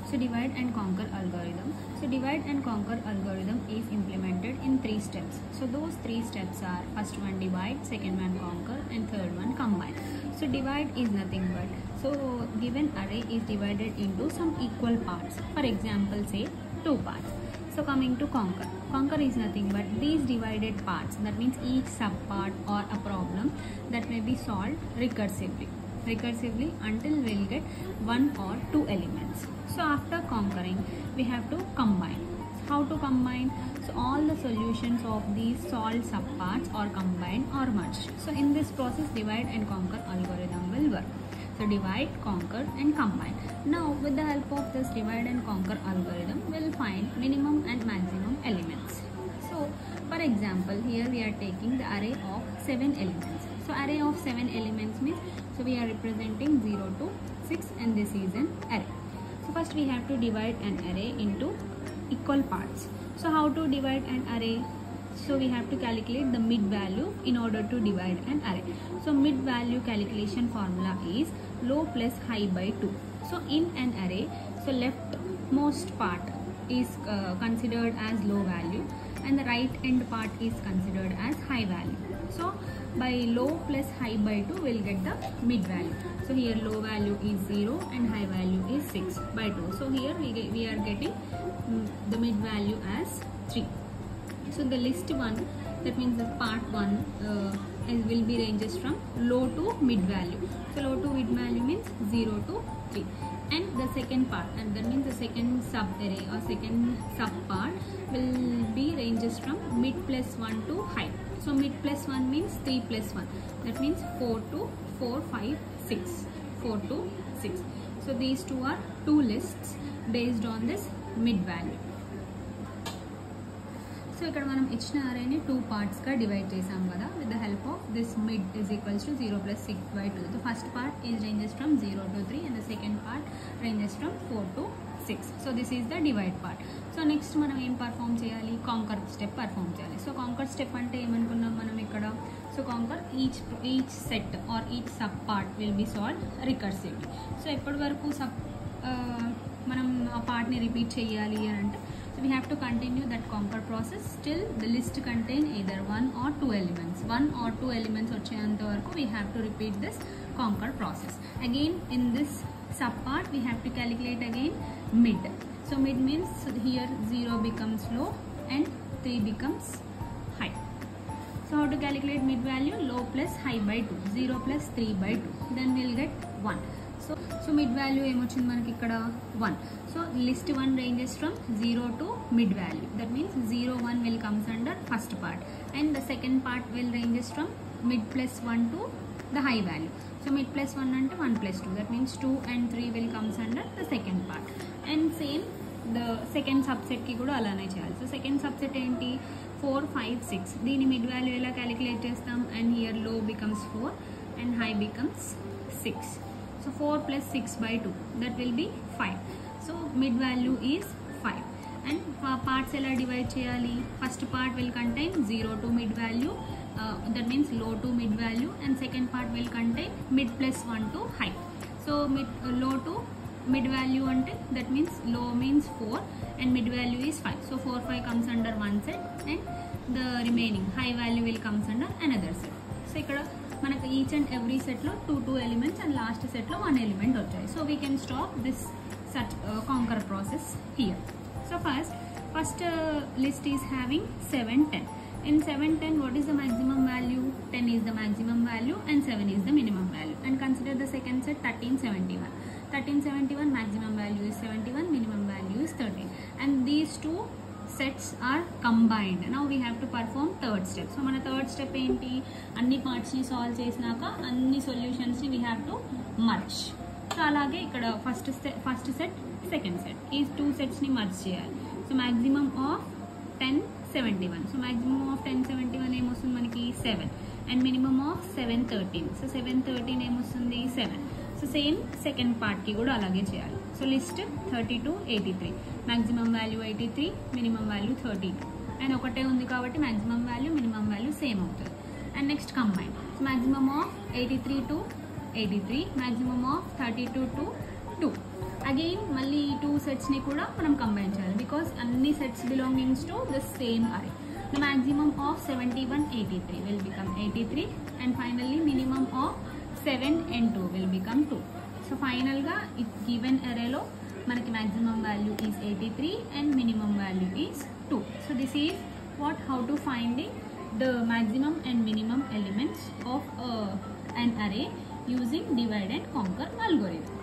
So divide and conquer algorithm. So divide and conquer algorithm is implemented in 3 steps. So those 3 steps are: first one divide, second one conquer, and third one combine. So divide is nothing but, so given array is divided into some equal parts. For example, say 2 parts. So coming to conquer. Conquer is nothing but these divided parts. That means each subpart or a problem that may be solved recursively until we'll get 1 or 2 elements. So after conquering, we have to combine. How to combine? So all the solutions of these solved subparts are combined or merged. So in this process, divide and conquer algorithm will work. So divide, conquer, and combine. Now with the help of this divide and conquer algorithm, we'll find minimum and maximum elements. So for example, here we are taking the array of 7 elements. So array of 7 elements means, so we are representing 0 to 6, and this is an array. So first we have to divide an array into equal parts. So how to divide an array? So we have to calculate the mid value in order to divide an array. So mid value calculation formula is low plus high by 2. So in an array, so leftmost part is considered as low value, and the right end part is considered as high value. So by low plus high by 2, we'll get the mid value. So here low value is 0 and high value is 6 by 2. So here we are getting the mid value as 3. So the list 1, that means the part 1 will be ranges from low to mid value. So low to mid value means 0 to 3. And the second part, and that means the second sub array or second sub part will be ranges from mid plus 1 to high. So mid plus 1 means 3 plus 1. That means 4 to 4, 5, 6. 4 to 6. So these two are 2 lists based on this mid value. So ఇక్కడ మనం ఇచ్చిన అరేని 2 parts గా divide చేసాం కదా with the help of this mid is equals to 0 plus 6 by 2. The first part is ranges from 0 to 3 and the second part ranges from 4 to 6. So this is the divide part. So next మనం ఏం perform చేయాలి? Conquer step perform చేయాలి. So conquer step అంటే ఏమనుకున్నాం మనం ఇక్కడ? So conquer each set or each sub part will be solve recursively. So ఎప్పటి వరకు మనం ఆ పార్ట్ని రిపీట్ చేయాలి అని అంటే, so we have to continue that conquer process till the list contain either 1 or 2 elements. 1 or 2 elements వచ్చేంత వరకు we have to repeat this conquer process. Again in this sub part we have to calculate again mid. So mid means, so here 0 becomes low and 3 becomes high. So how to calculate mid value? Low plus high by 2. 0 plus 3 by 2. Then we'll get 1. So mid value ఏమొచ్చింది మనకి ఇక్కడ 1. So list 1 ranges from 0 to mid value. That means 0, 1 will comes under first part, and the second part will ranges from mid plus 1 to the high value. So mid plus 1 ante 1 plus 2. That means 2 and 3 will comes under the second part. And same the second subset ki kuda alane cheyali. So second subset enti 4, 5, 6. Dini mid value ela calculate chestam, and here low becomes 4 and high becomes 6. So 4 plus 6 by 2, that will be 5. So mid value is 5. And parts ela divide cheyali? First part will contain 0 to mid value, that means low to mid value, and second part will contain mid plus 1 to high. So low to mid value ante, that means low means 4 and mid value is 5. So 4, 5 comes under one set, and the remaining high value will comes under another set. So ikkada మనకు each and every సెట్లో 2 elements and last సెట్లో 1 element వచ్చాయి. So we can stop this such conquer process here. So first list is having 7, 10. In 7, 10, what is the maximum value? 10 is the maximum value and 7 is the minimum value. And consider the second set 13, 71. 13, 71, maximum value is 71, minimum value is 13. And these two sets are combined. Now we have to perform third step. So mana third step enti? Anni parts ni solve chesinaka anni solutions ni we have to merge. So alage ikkada first set second set is 2 sets ni merge cheyali. So maximum of 10, 71. So maximum of 10, 71 em ostundi manaki 7, and minimum of 7, 13. So 7, 13 em ostundi 7. So same second part ki kuda alage cheyali. So list 32, 83. Maximum value 83, minimum value 32. And ఒకటే ఉంది కాబట్టి maximum value, minimum value same అవుతుంది. And next combine. So maximum of 83 to 83, maximum of 32 to 2. Again మళ్ళీ ఈ 2 సెట్స్ని కూడా మనం combine చేయాలి because అన్ని sets belongings to the same array. The maximum of 71 83 will become 83 and finally minimum of 7 and 2 will become 2. So final ga if given array lo manaki maximum value is 83 and minimum value is 2. So this is how to finding the maximum and minimum elements of an array using divide and conquer algorithm.